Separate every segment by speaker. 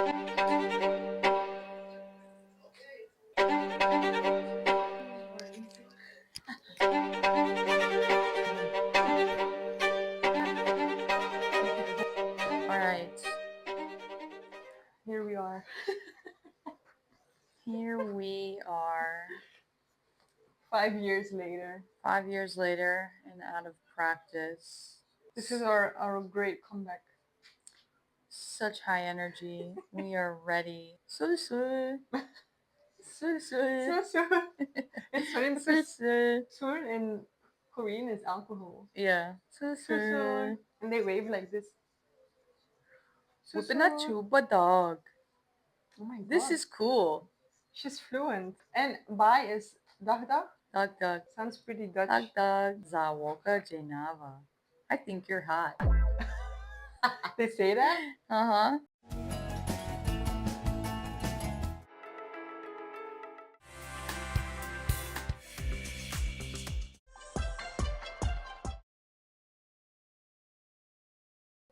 Speaker 1: Alright.
Speaker 2: Here we are.
Speaker 1: Here we are.
Speaker 2: 5 years later.
Speaker 1: 5 years later and out of practice.
Speaker 2: This is our great comeback.
Speaker 1: Such high energy. We are ready. Soooo. Soooo.
Speaker 2: It's funny because soon in Korean is alcohol.
Speaker 1: Yeah. Soooo.
Speaker 2: And they wave like this.
Speaker 1: Whipping a chuba dog.
Speaker 2: Oh my god.
Speaker 1: This is cool.
Speaker 2: She's fluent. And bye is dag dag.
Speaker 1: Dog dog.
Speaker 2: Sounds pretty Dutch.
Speaker 1: Dog dog. Zawoka Janava. I think you're hot.
Speaker 2: They say that?
Speaker 1: Uh-huh.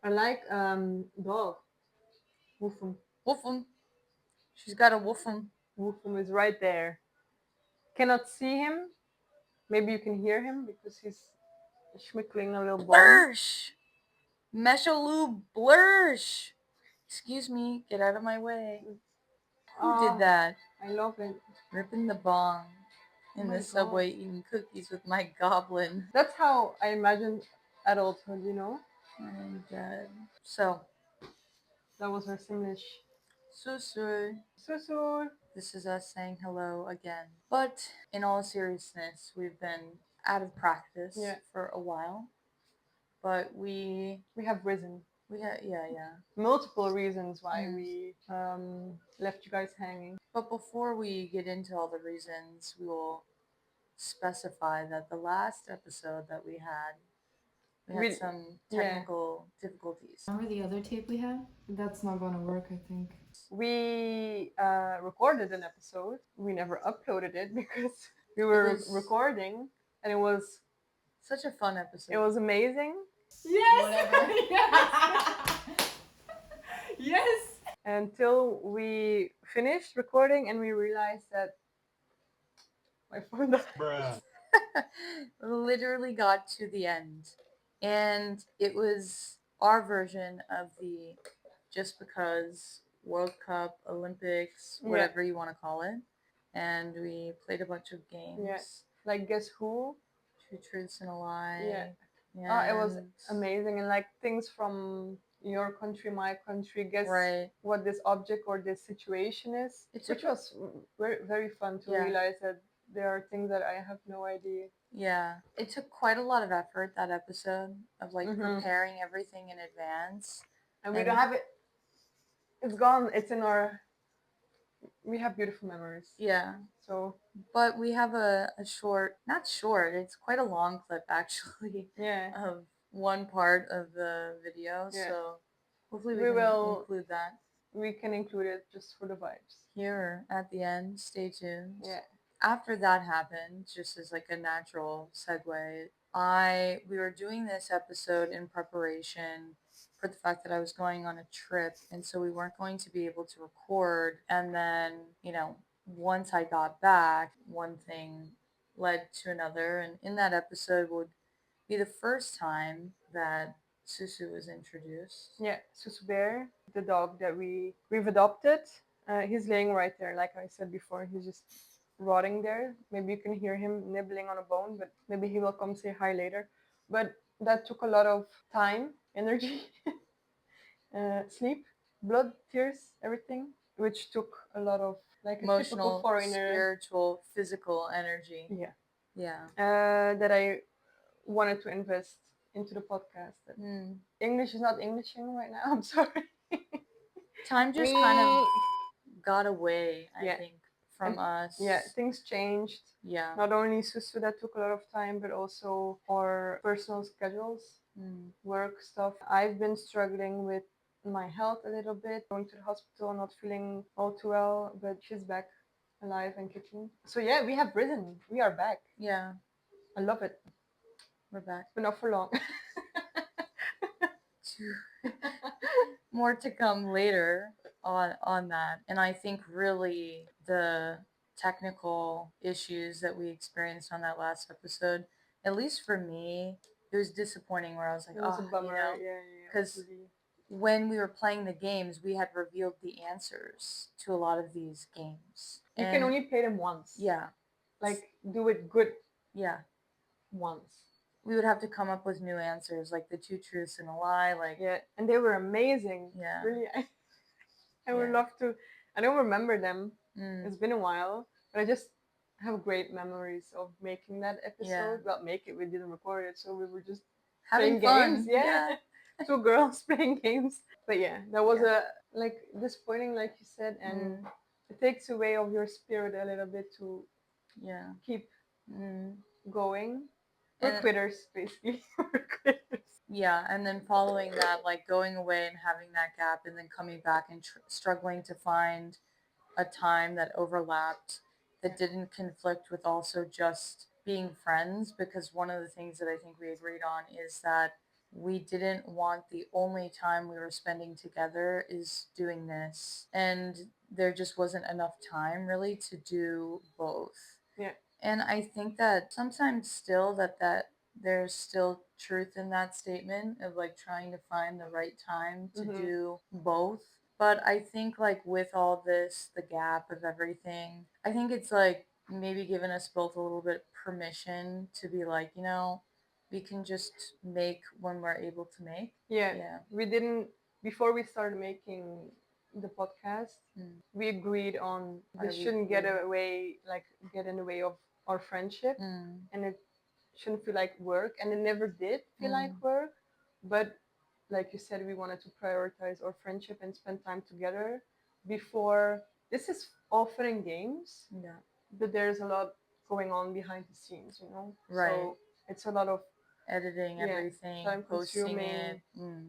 Speaker 2: I like dog. Woofum.
Speaker 1: Woofum. She's got a woofum.
Speaker 2: Woofum is right there. Cannot see him. Maybe you can hear him because he's schmickling a little bone.
Speaker 1: Blursh! Meshaloo blursh! Excuse me, get out of my way. Who did that?
Speaker 2: I love it.
Speaker 1: Ripping the bong in
Speaker 2: my
Speaker 1: the subway, eating cookies with my goblin.
Speaker 2: That's how I imagine adulthood, you know?
Speaker 1: And so,
Speaker 2: that was our Simlish.
Speaker 1: Soooo.
Speaker 2: Soooo.
Speaker 1: This is us saying hello again. But in all seriousness, we've been out of practice for a while. But we
Speaker 2: have risen.
Speaker 1: Yeah.
Speaker 2: Multiple reasons why we left you guys hanging.
Speaker 1: But before we get into all the reasons, we will specify that the last episode that we had some technical difficulties.
Speaker 3: Remember the other tape we had? That's not gonna work, I think.
Speaker 2: We recorded an episode. We never uploaded it because we were recording, and it was
Speaker 1: such a fun episode.
Speaker 2: It was amazing.
Speaker 3: Yes! Yes!
Speaker 2: Until we finished recording and we realized that my phone died.
Speaker 1: Literally got to the end. And it was our version of the Just Because World Cup, Olympics, whatever you want to call it. And we played a bunch of games.
Speaker 2: Yeah. Like Guess Who?
Speaker 1: 2 Truths and a Lie.
Speaker 2: Yeah. It was amazing. And like things from your country, my country, guess what this object or this situation is. Which was very, very fun to realize that there are things that I have no idea.
Speaker 1: Yeah. It took quite a lot of effort, that episode, of like preparing everything in advance.
Speaker 2: And we don't have it. It's gone. It's in our... We have beautiful memories.
Speaker 1: Yeah.
Speaker 2: So...
Speaker 1: But we have a short... Not short. It's quite a long clip, actually.
Speaker 2: Yeah.
Speaker 1: Of one part of the video. Yeah. So hopefully we will include that.
Speaker 2: We can include it just for the vibes.
Speaker 1: Here at the end. Stay tuned.
Speaker 2: Yeah.
Speaker 1: After that happened, just as like a natural segue, we were doing this episode in preparation for the fact that I was going on a trip, and so we weren't going to be able to record. And then, once I got back, one thing led to another, and in that episode would be the first time that Susu was introduced.
Speaker 2: Yeah, Susu Bear, the dog that we've adopted. He's laying right there, like I said before. He's just rotting there. Maybe you can hear him nibbling on a bone, but maybe he will come say hi later. But that took a lot of time, energy, sleep, blood, tears, everything, which took a lot of like
Speaker 1: emotional,
Speaker 2: foreigner,
Speaker 1: spiritual, physical energy.
Speaker 2: Yeah. That I wanted to invest into the podcast. English is not Englishing right now. I'm sorry.
Speaker 1: Time just kind of got away, I think, from us.
Speaker 2: Yeah, things changed.
Speaker 1: Yeah.
Speaker 2: Not only Susu, that took a lot of time, but also our personal schedules, work stuff. I've been struggling with my health a little bit, going to the hospital, not feeling all too well, but she's back, alive and kicking. So yeah, we have risen. We are back.
Speaker 1: Yeah.
Speaker 2: I love it.
Speaker 1: We're back.
Speaker 2: But not for long.
Speaker 1: More to come later. on that. And I think really the technical issues that we experienced on that last episode, at least for me, it was disappointing where I was like,
Speaker 2: It was a
Speaker 1: oh,
Speaker 2: bummer. Yeah,
Speaker 1: because
Speaker 2: really.
Speaker 1: when we were playing the games, we had revealed the answers to a lot of these games.
Speaker 2: You can only play them once.
Speaker 1: Yeah.
Speaker 2: Like, do it good.
Speaker 1: Yeah.
Speaker 2: Once.
Speaker 1: We would have to come up with new answers, like the 2 truths and a lie. Like,
Speaker 2: yeah, and they were amazing.
Speaker 1: Yeah.
Speaker 2: Really, I would love to. I don't remember them.
Speaker 1: Mm.
Speaker 2: It's been a while, but I just have great memories of making that episode.
Speaker 1: Yeah.
Speaker 2: Well, make it. We didn't record it, so we were just
Speaker 1: Having
Speaker 2: playing
Speaker 1: fun.
Speaker 2: games. Yeah. Two girls playing games. But yeah, that was a like disappointing, like you said, and it takes away of your spirit a little bit to keep going. We're quitters, basically. We're quitters.
Speaker 1: Yeah, and then following that, like going away and having that gap, and then coming back and struggling to find a time that overlapped that didn't conflict with also just being friends. Because one of the things that I think we agreed on is that we didn't want the only time we were spending together is doing this, and there just wasn't enough time really to do both.
Speaker 2: Yeah.
Speaker 1: And I think that sometimes still that there's still truth in that statement of like trying to find the right time to do both. But I think like with all this, the gap of everything, I think it's like maybe giving us both a little bit permission to be like, we can just make when we're able to make.
Speaker 2: Yeah. We didn't, before we started making the podcast, we agreed on this shouldn't get in the way of our friendship, and it shouldn't feel like work, and it never did feel like work. But like you said, we wanted to prioritize our friendship and spend time together before. This is all fun and games, but there's a lot going on behind the scenes,
Speaker 1: Right.
Speaker 2: So it's a lot of
Speaker 1: editing everything,
Speaker 2: time
Speaker 1: posting
Speaker 2: consuming,
Speaker 1: it.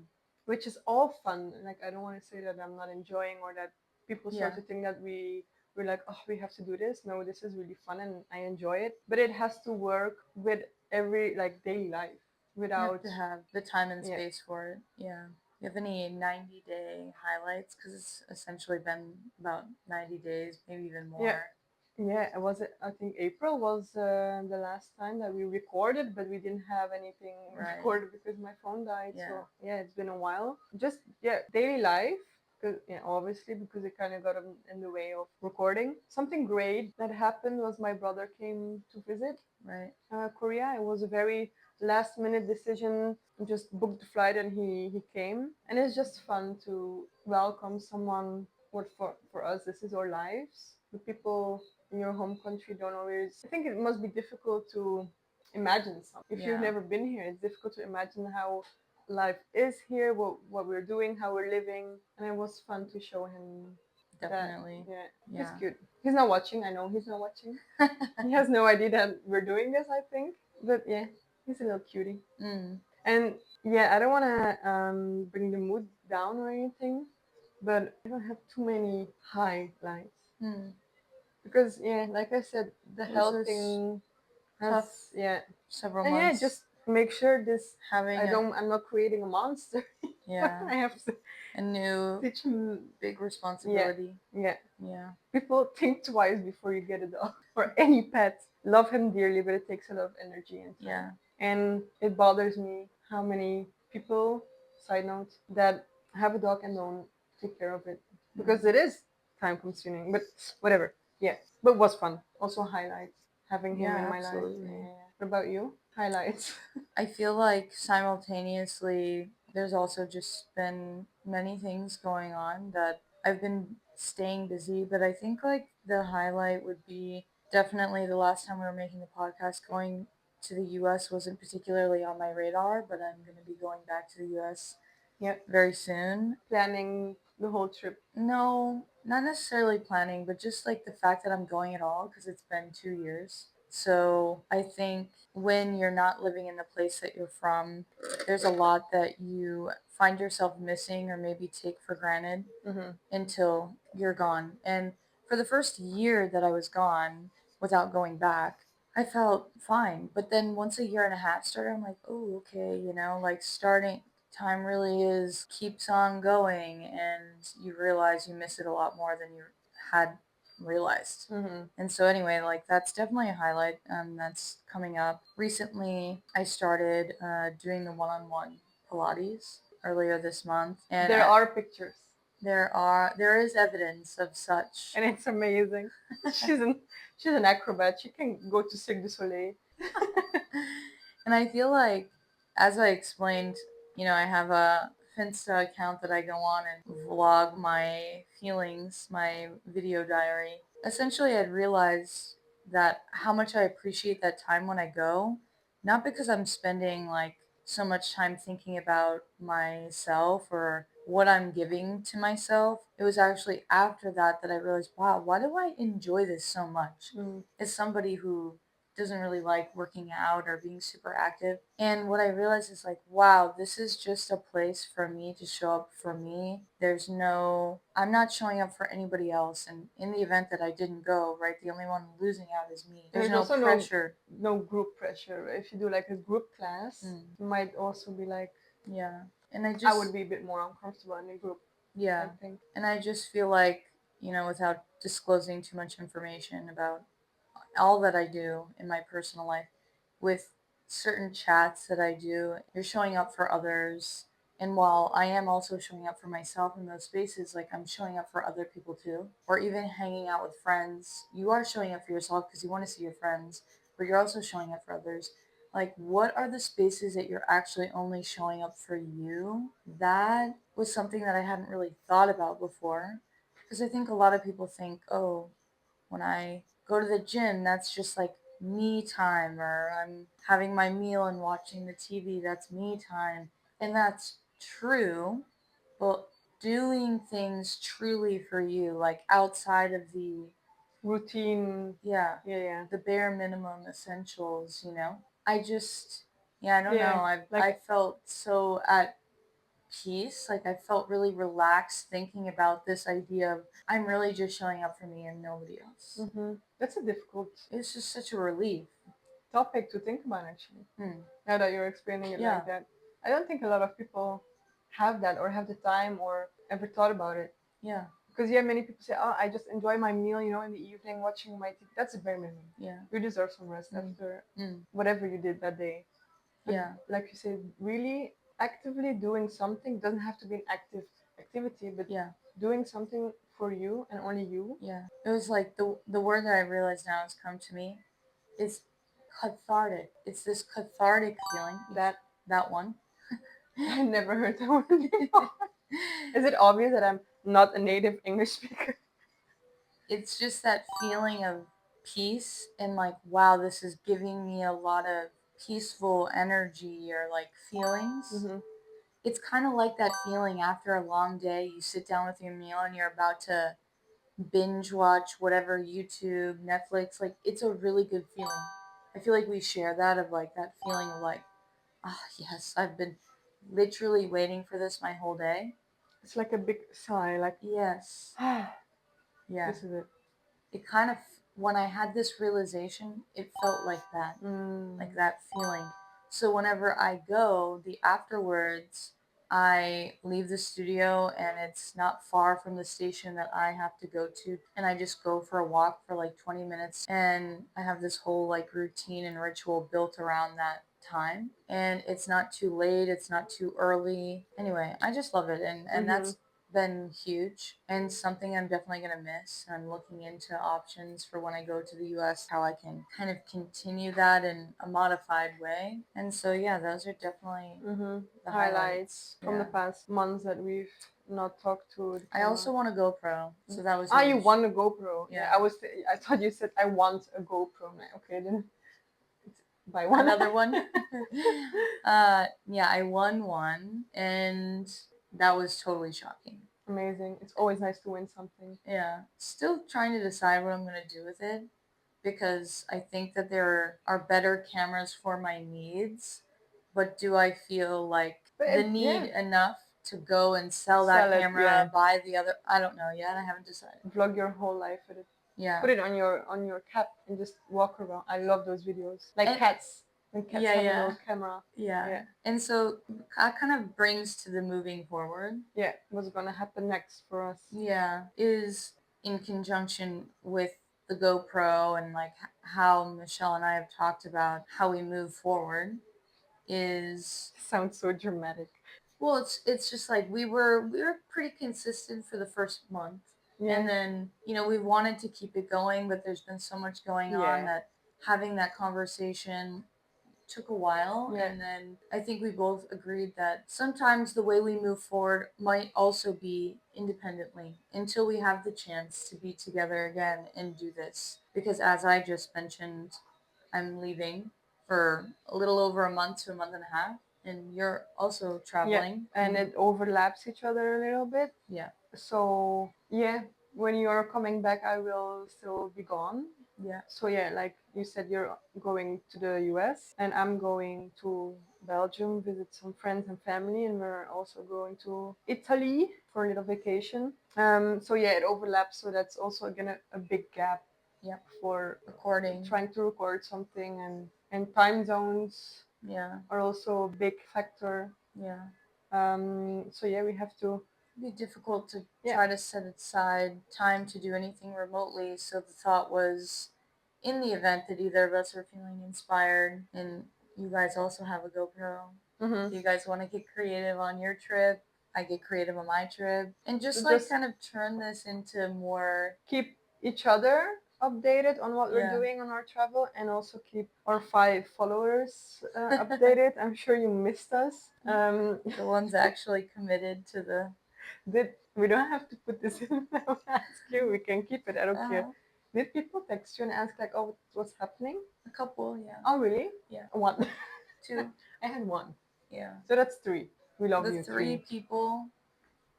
Speaker 2: which is all fun. Like, I don't want to say that I'm not enjoying, or that people start to think that we're like, oh, we have to do this. No, this is really fun and I enjoy it. But it has to work with every like daily life without
Speaker 1: You have to have the time and space for it. Yeah. You have any 90-day highlights? Because it's essentially been about 90 days, maybe even more.
Speaker 2: Yeah, it was. I think April was the last time that we recorded, but we didn't have anything recorded because my phone died. So yeah, it's been a while. Just daily life. Because obviously, because it kind of got in the way of recording. Something great that happened was my brother came to visit Korea. It was a very last minute decision. Just booked the flight and he came, and it's just fun to welcome someone. What for us, this is our lives. The people in your home country don't always. I think it must be difficult to imagine something. If you've never been here, it's difficult to imagine how life is here, what we're doing, how we're living, and it was fun to show him.
Speaker 1: Definitely.
Speaker 2: That, he's cute. He's not watching. I know he's not watching. He has no idea that we're doing this, I think. But yeah, he's a little cutie. And I don't want to bring the mood down or anything, but I don't have too many highlights. Because like I said, the health thing has
Speaker 1: several months.
Speaker 2: Just make sure this
Speaker 1: having
Speaker 2: I'm not creating a monster.
Speaker 1: I
Speaker 2: have to
Speaker 1: a new
Speaker 2: teach him
Speaker 1: big responsibility.
Speaker 2: Yeah.
Speaker 1: People
Speaker 2: think twice before you get a dog or any pet. Love him dearly, but it takes a lot of energy and time. And it bothers me how many people, side note, that have a dog and don't take care of it. Because it is time consuming, but whatever. Yeah. But was fun. Also highlights having him in my life. Yeah. What about you? Highlights.
Speaker 1: I feel like simultaneously there's also just been many things going on that I've been staying busy, but I think like the highlight would be definitely the last time we were making the podcast. Going to the US wasn't particularly on my radar, but I'm going to be going back to the US very soon.
Speaker 2: Planning the whole trip?
Speaker 1: No, not necessarily planning, but just like the fact that I'm going at all because it's been 2 years. So I think when you're not living in the place that you're from, there's a lot that you find yourself missing or maybe take for granted until you're gone. And for the first year that I was gone without going back, I felt fine. But then once a year and a half started, I'm like, oh, okay, like starting time really is keeps on going, and you realize you miss it a lot more than you had realized. And so anyway, like that's definitely a highlight that's coming up. Recently, I started doing the one-on-one Pilates earlier this month, and
Speaker 2: There are pictures,
Speaker 1: there is evidence of such.
Speaker 2: and it's amazing. she's an acrobat. She can go to Cirque du Soleil.
Speaker 1: And I feel like, as I explained, I have a Finsta account that I go on and vlog my feelings, my video diary. Essentially, I'd realized that how much I appreciate that time when I go, not because I'm spending like so much time thinking about myself or what I'm giving to myself. It was actually after that that I realized, wow, why do I enjoy this so much? As somebody who doesn't really like working out or being super active. And what I realized is like, wow, this is just a place for me to show up for me. I'm not showing up for anybody else. And in the event that I didn't go, right, the only one losing out is me. There's no
Speaker 2: also
Speaker 1: pressure.
Speaker 2: No group pressure. If you do like a group class, you might also be like,
Speaker 1: yeah. And
Speaker 2: I would be a bit more uncomfortable in a group.
Speaker 1: Yeah.
Speaker 2: I think.
Speaker 1: And I just feel like, without disclosing too much information about all that I do in my personal life, with certain chats that I do, you're showing up for others. And while I am also showing up for myself in those spaces, like I'm showing up for other people too, or even hanging out with friends, you are showing up for yourself because you want to see your friends, but you're also showing up for others. Like, what are the spaces that you're actually only showing up for you? That was something that I hadn't really thought about before. Because I think a lot of people think, oh, when I go to the gym, that's just like me time, or I'm having my meal and watching the TV, that's me time. And that's true, but doing things truly for you, like outside of the
Speaker 2: routine,
Speaker 1: yeah, the bare minimum essentials, I just, I don't know. I felt so at peace. Like I felt really relaxed thinking about this idea of I'm really just showing up for me and nobody else.
Speaker 2: That's a difficult.
Speaker 1: It's just such a relief
Speaker 2: topic to think about actually. Now that you're explaining it like that, I don't think a lot of people have that or have the time or ever thought about it.
Speaker 1: Yeah.
Speaker 2: Because many people say, "Oh, I just enjoy my meal, in the evening, watching my TV." That's a bare minimum.
Speaker 1: Yeah.
Speaker 2: You deserve some rest after whatever you did that day. But like you said, really actively doing something doesn't have to be an active activity, but doing something for you and only you.
Speaker 1: Yeah. It was like the word that I realize now has come to me is cathartic. It's this cathartic feeling. That one.
Speaker 2: I never heard that one before. Is it obvious that I'm not a native English speaker?
Speaker 1: It's just that feeling of peace and like, wow, this is giving me a lot of peaceful energy or like feelings. It's kind of like that feeling after a long day. You sit down with your meal and you're about to binge watch whatever YouTube, Netflix. Like, it's a really good feeling. I feel like we share that of like that feeling of like, ah, yes, I've been literally waiting for this my whole day.
Speaker 2: It's like a big sigh, like,
Speaker 1: yes. Yeah.
Speaker 2: This is it.
Speaker 1: It kind of, when I had this realization, it felt like that, like that feeling. So whenever I go, the afterwards, I leave the studio and it's not far from the station that I have to go to. And I just go for a walk for like 20 minutes. And I have this whole like routine and ritual built around that time. And it's not too late. It's not too early. Anyway, I just love it. And that's been huge and something I'm definitely going to miss. I'm looking into options for when I go to the US, how I can kind of continue that in a modified way. And so, yeah, those are definitely the highlights
Speaker 2: from the past months that we've not talked to.
Speaker 1: I also want a GoPro, so that was
Speaker 2: you want a GoPro?
Speaker 1: Yeah.
Speaker 2: I thought you said I want a GoPro. Okay, then buy one.
Speaker 1: Another one. Yeah, I won one, and that was totally shocking.
Speaker 2: Amazing. It's always nice to win something.
Speaker 1: Yeah. Still trying to decide what I'm going to do with it, because I think that there are better cameras for my needs, but do I feel like the need enough to go and sell that camera, buy the other? I don't know yet. I haven't decided.
Speaker 2: Vlog your whole life with it.
Speaker 1: Yeah.
Speaker 2: Put it on your cap and just walk around. I love those videos. Like cats. and cats
Speaker 1: Yeah,
Speaker 2: have a
Speaker 1: yeah.
Speaker 2: little camera.
Speaker 1: Yeah.
Speaker 2: Yeah.
Speaker 1: And so that kind of brings to the moving forward.
Speaker 2: Yeah, what's gonna happen next for us?
Speaker 1: Yeah, is in conjunction with the GoPro and like how Michelle and I have talked about how we move forward is
Speaker 2: Sounds so dramatic.
Speaker 1: well, it's just like we were pretty consistent for the first month.
Speaker 2: Yeah.
Speaker 1: And then, we wanted to keep it going, but there's been so much going on
Speaker 2: Yeah.
Speaker 1: that having that conversation took a while.
Speaker 2: Yeah.
Speaker 1: And then I think we both agreed that sometimes the way we move forward might also be independently until we have the chance to be together again and do this. Because as I just mentioned, I'm leaving for a little over a month to a month and a half, and you're also traveling.
Speaker 2: Yeah, and it overlaps each other a little bit.
Speaker 1: Yeah.
Speaker 2: So yeah, when you're coming back, I will still be gone.
Speaker 1: Yeah.
Speaker 2: So yeah, like you said, you're going to the US, and I'm going to Belgium, visit some friends and family, and we're also going to Italy for a little vacation. So yeah, it overlaps. So that's also gonna a big gap.
Speaker 1: Yep.
Speaker 2: For
Speaker 1: Recording.
Speaker 2: trying to record something, and time zones.
Speaker 1: Yeah.
Speaker 2: Are also a big factor.
Speaker 1: Yeah.
Speaker 2: So yeah, we have to.
Speaker 1: It'd be difficult to try to set aside time to do anything remotely. So the thought was, in the event that either of us are feeling inspired, and you guys also have a GoPro,
Speaker 2: Mm-hmm.
Speaker 1: you guys want to get creative on your trip, I get creative on my trip, and just kind of turn this into more
Speaker 2: keep each other updated on what we're doing on our travel, and also keep our 5 followers updated. I'm sure you missed us.
Speaker 1: The ones actually committed to the.
Speaker 2: We don't have to put this in now. Ask you. We can keep it. I don't care. Did people text you and ask like, "Oh, what's happening?"
Speaker 1: A couple, yeah.
Speaker 2: Oh, really?
Speaker 1: Yeah.
Speaker 2: 1.
Speaker 1: 2.
Speaker 2: I had 1.
Speaker 1: Yeah.
Speaker 2: So that's 3. We love you.
Speaker 1: The 3 people.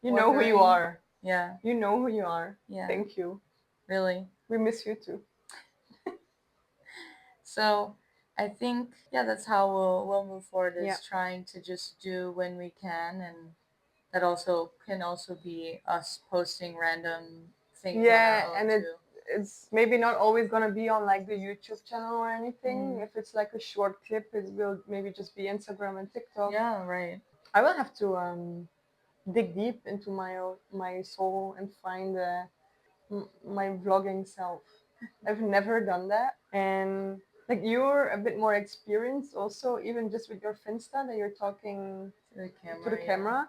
Speaker 2: You know who you are.
Speaker 1: Yeah.
Speaker 2: You know who you are.
Speaker 1: Yeah.
Speaker 2: Thank you.
Speaker 1: Really.
Speaker 2: We miss you too.
Speaker 1: So I think that's how we'll move forward, is trying to just do when we can, and that also can also be us posting random things on our own too.
Speaker 2: It's maybe not always gonna be on like the YouTube channel or anything. If it's like a short clip, it will maybe just be Instagram and TikTok.
Speaker 1: Yeah, right.
Speaker 2: I will have to dig deep into my soul and find my vlogging self. I've never done that, and like you're a bit more experienced also, even just with your Finsta that you're talking to the camera.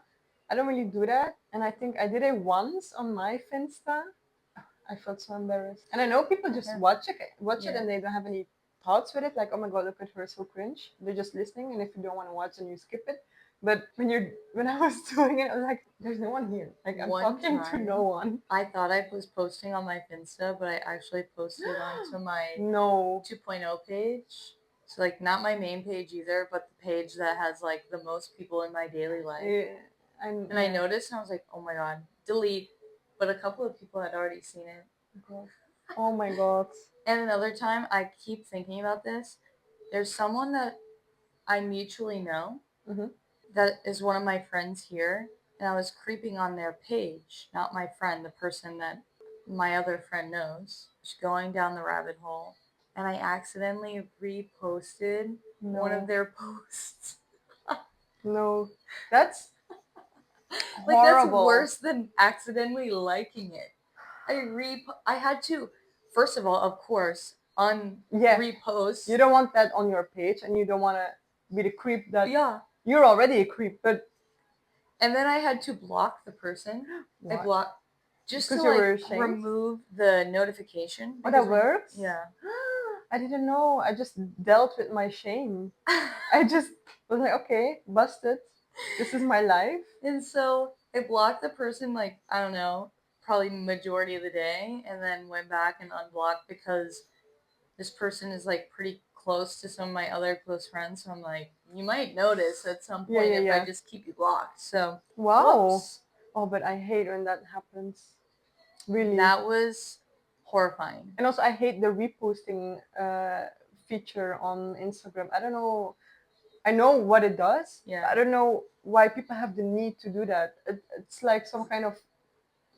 Speaker 2: I don't really do that, and I think I did it once on my Finsta. I felt so embarrassed, and I know people just watch it, and they don't have any thoughts with it. Like, oh my god, look at her, so cringe. They're just listening, and if you don't want to watch, then you skip it. But when I was doing it, I was like, "There's no one here. Like, I'm talking to no one."
Speaker 1: I thought I was posting on my Finsta, but I actually posted onto my 2.0 page. So like not my main page either, but the page that has like the most people in my daily life. And I noticed, and I was like, oh my god, delete. But a couple of people had already seen it.
Speaker 2: Oh my god.
Speaker 1: And another time, I keep thinking about this. There's someone that I mutually know that is one of my friends here, and I was creeping on their page, not my friend, the person that my other friend knows. Just going down the rabbit hole, and I accidentally reposted one of their posts.
Speaker 2: No, that's
Speaker 1: like that's worse than accidentally liking it. I had to, first of all, of course, repost.
Speaker 2: You don't want that on your page, and you don't want to be the creep that you're already a creep, but
Speaker 1: and then I had to block the person. I blocked just to
Speaker 2: like
Speaker 1: remove the notification.
Speaker 2: Oh, that works?
Speaker 1: Yeah.
Speaker 2: I didn't know. I just dealt with my shame. I just was like, okay, busted. This is my life.
Speaker 1: And so I blocked the person, like, I don't know, probably majority of the day, and then went back and unblocked because this person is like pretty close to some of my other close friends. So I'm like, you might notice at some point if I just keep you blocked. So whoops.
Speaker 2: Oh, but I hate when that happens. Really.
Speaker 1: That was horrifying.
Speaker 2: And also I hate the reposting feature on Instagram. I don't know. I know what it does.
Speaker 1: Yeah.
Speaker 2: I don't know why people have the need to do that. It's like some kind of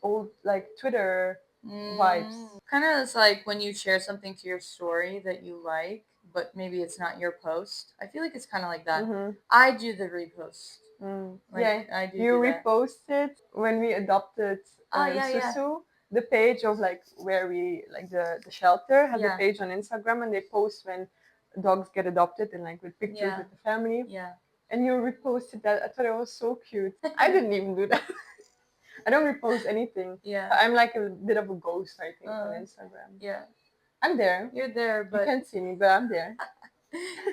Speaker 2: old like Twitter vibes.
Speaker 1: Kind of it's like when you share something to your story that you like, but maybe it's not your post. I feel like it's kind of like that.
Speaker 2: Mm-hmm.
Speaker 1: I do the repost. Like,
Speaker 2: Yeah,
Speaker 1: I do
Speaker 2: you
Speaker 1: that.
Speaker 2: reposted when we adopted
Speaker 1: Yeah.
Speaker 2: soooo, the page of like where we like the shelter has
Speaker 1: Yeah.
Speaker 2: a page on Instagram, and they post when dogs get adopted and like with pictures
Speaker 1: Yeah.
Speaker 2: with the family.
Speaker 1: Yeah.
Speaker 2: And you reposted that. I thought it was so cute. I didn't even do that. I don't repost anything.
Speaker 1: Yeah.
Speaker 2: I'm like a bit of a ghost, I think, on
Speaker 1: Uh,
Speaker 2: Instagram.
Speaker 1: Yeah.
Speaker 2: I'm there.
Speaker 1: You're there,
Speaker 2: You
Speaker 1: but
Speaker 2: can't see me, but I'm there.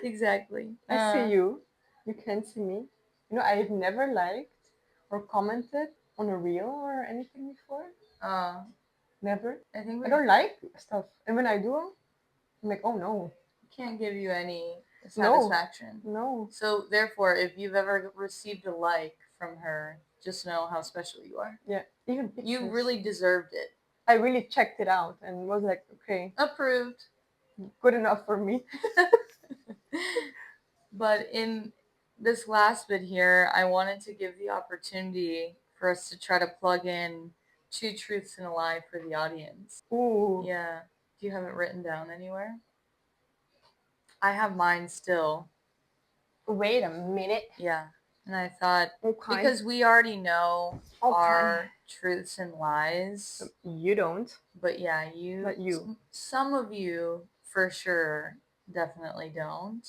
Speaker 1: exactly.
Speaker 2: I see you. You can't see me. You know, I've never liked or commented on a reel or anything before. Never.
Speaker 1: I think
Speaker 2: I
Speaker 1: we
Speaker 2: don't like stuff. And when I do, I'm like, oh no.
Speaker 1: can't give you any
Speaker 2: No.
Speaker 1: satisfaction.
Speaker 2: No.
Speaker 1: So therefore, if you've ever received a like from her, just know how special you are.
Speaker 2: Yeah. Even pictures.
Speaker 1: You really deserved it.
Speaker 2: I really checked it out and was like, okay,
Speaker 1: Approved.
Speaker 2: good enough for me.
Speaker 1: But in this last bit here, I wanted to give the opportunity for us to try to plug in 2 truths and a lie for the audience.
Speaker 2: Ooh.
Speaker 1: Yeah. Do you have it written down anywhere? I have mine still.
Speaker 2: Wait a minute.
Speaker 1: Yeah. And I thought,
Speaker 2: Okay.
Speaker 1: because we already know
Speaker 2: Okay.
Speaker 1: our truths and lies.
Speaker 2: You don't.
Speaker 1: But yeah, you.
Speaker 2: Not you.
Speaker 1: Some of you, for sure, definitely don't.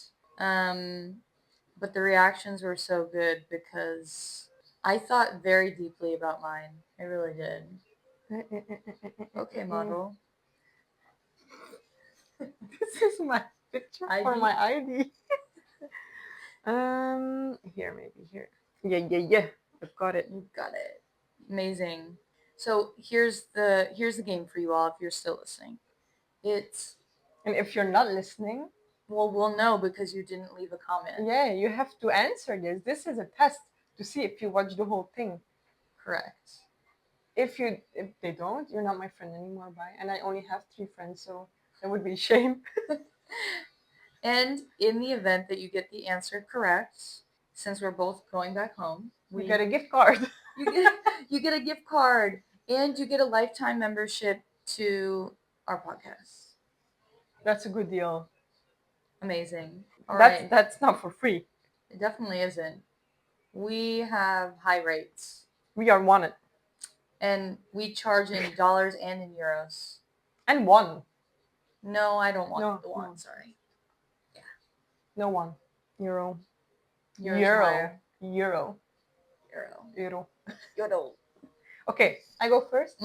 Speaker 1: But the reactions were so good because I thought very deeply about mine. I really did. Okay, model.
Speaker 2: This is my picture for
Speaker 1: ID?
Speaker 2: my ID. Here, maybe here. Yeah. I've got it.
Speaker 1: You got it. Amazing. So here's the game for you all if you're still listening.
Speaker 2: And if you're not listening,
Speaker 1: well, we'll know because you didn't leave a comment.
Speaker 2: Yeah, you have to answer this. This is a test to see if you watch the whole thing.
Speaker 1: Correct.
Speaker 2: If they don't, you're not my friend anymore. Bye. And I only have 3 friends, so that would be a shame.
Speaker 1: And in the event that you get the answer correct, since we're both going back home,
Speaker 2: we get a gift card.
Speaker 1: you get a gift card, and you get a lifetime membership to our podcast.
Speaker 2: That's a good deal.
Speaker 1: Amazing.
Speaker 2: That's not for free.
Speaker 1: It definitely isn't. We have high rates.
Speaker 2: We are wanted.
Speaker 1: And we charge in dollars and in euros.
Speaker 2: And won.
Speaker 1: No, I don't want the one. Sorry. Yeah.
Speaker 2: No one. Euro.
Speaker 1: Euro.
Speaker 2: Okay, I go first.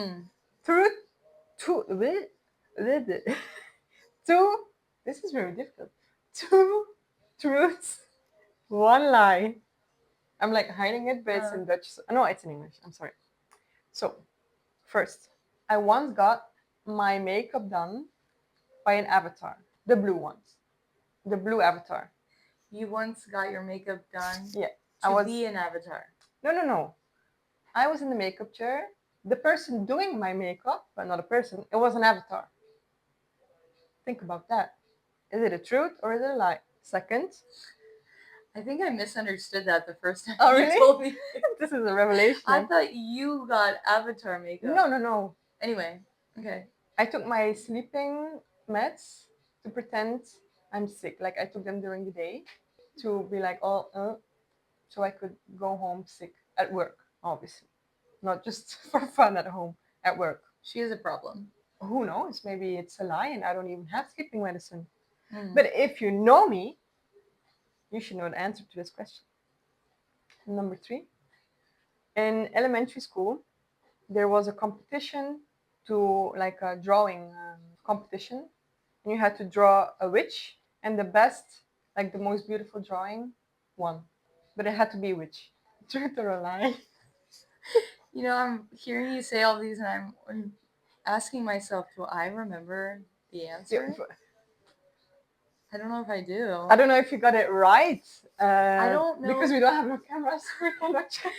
Speaker 2: Truth. This is very difficult. 2 truths, 1 lie. I'm like hiding it, but it's in Dutch. No, it's in English. I'm sorry. So, first, I once got my makeup done by an avatar. The blue ones. The blue avatar.
Speaker 1: You once got your makeup done?
Speaker 2: Yeah.
Speaker 1: To be an avatar?
Speaker 2: No. I was in the makeup chair. The person doing my makeup, but not a person, it was an avatar. Think about that. Is it a truth or is it a lie? Second.
Speaker 1: I think I misunderstood that the first time
Speaker 2: you
Speaker 1: told me.
Speaker 2: This is a revelation.
Speaker 1: I thought you got avatar makeup.
Speaker 2: No.
Speaker 1: Anyway, okay.
Speaker 2: I took my sleeping meds to pretend I'm sick. Like I took them during the day to be like, so I could go home sick at work, obviously. Not just for fun at home, at work.
Speaker 1: She has a problem.
Speaker 2: Who knows? Maybe it's a lie and I don't even have sleeping medicine. But if you know me, you should know the answer to this question. Number 3. In elementary school, there was a competition to like a drawing competition. And you had to draw a witch, and the best, like the most beautiful drawing, won. But it had to be a witch. Truth or a lie?
Speaker 1: You know, I'm hearing you say all these, and I'm asking myself, do I remember the answer? I don't know if I do.
Speaker 2: I don't know if you got it right.
Speaker 1: I don't know.
Speaker 2: Because we don't have no cameras, we cannot check.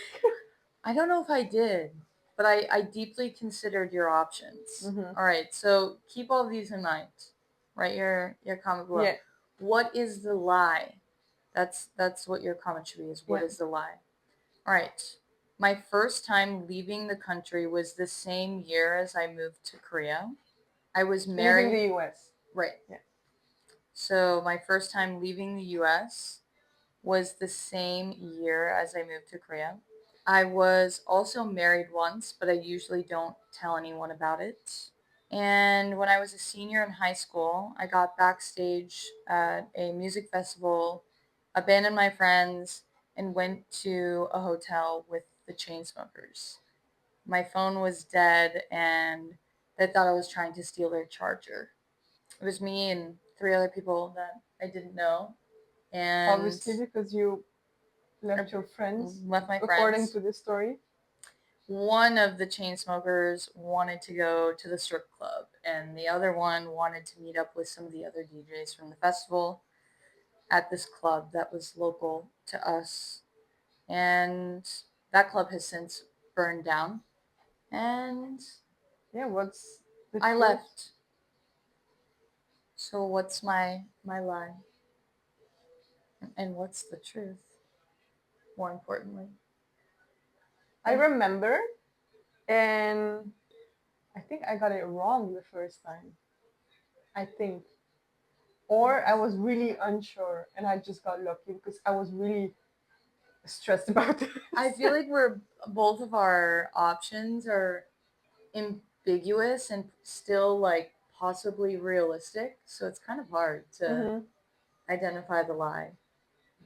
Speaker 1: I don't know if I did, but I deeply considered your options. All right, so keep all these in mind. Write your comment below.
Speaker 2: Yeah.
Speaker 1: What is the lie? That's what your comment should be, is what is the lie? All right. My first time leaving the country was the same year as I moved to Korea. I was married.
Speaker 2: Leaving the US.
Speaker 1: Right.
Speaker 2: Yeah.
Speaker 1: So my first time leaving the US was the same year as I moved to Korea. I was also married once, but I usually don't tell anyone about it. And when I was a senior in high school, I got backstage at a music festival, abandoned my friends, and went to a hotel with the Chainsmokers. My phone was dead, and they thought I was trying to steal their charger. It was me and three other people that I didn't know, and
Speaker 2: Obviously, because you
Speaker 1: I
Speaker 2: left your friends,
Speaker 1: left my
Speaker 2: according
Speaker 1: friends.
Speaker 2: to this story.
Speaker 1: One of the chain smokers wanted to go to the strip club, and the other one wanted to meet up with some of the other DJs from the festival at this club that was local to us. And that club has since burned down. And
Speaker 2: Yeah, what's the
Speaker 1: I
Speaker 2: truth?
Speaker 1: left. So what's my lie? And what's the truth? More importantly.
Speaker 2: I remember, and I think I got it wrong the first time. I think. Or I was really unsure and I just got lucky because I was really stressed about this.
Speaker 1: I feel like we're both of our options are ambiguous and still like possibly realistic, so it's kind of hard to identify the lie.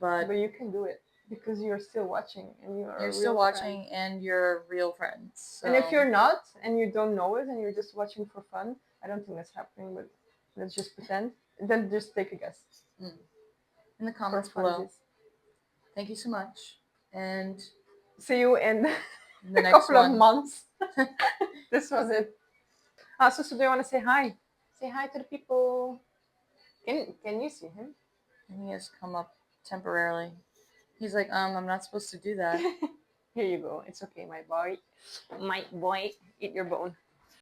Speaker 2: But
Speaker 1: But
Speaker 2: you can do it because you're still watching and you're
Speaker 1: you're
Speaker 2: a
Speaker 1: still
Speaker 2: real
Speaker 1: watching
Speaker 2: friend.
Speaker 1: and you're real friends. So.
Speaker 2: And if you're not and you don't know it and you're just watching for fun, I don't think that's happening, but let's just pretend. Then just take a guess.
Speaker 1: In the
Speaker 2: For
Speaker 1: comments below.
Speaker 2: funsies.
Speaker 1: Thank you so much. And
Speaker 2: See you in
Speaker 1: the
Speaker 2: a
Speaker 1: next
Speaker 2: couple of
Speaker 1: one.
Speaker 2: months. This was it. So do you want to say hi? Say hi to the people. Can you see him?
Speaker 1: And he has come up temporarily. He's like, I'm not supposed to do that.
Speaker 2: Here you go. It's okay, my boy. My boy, eat your bone.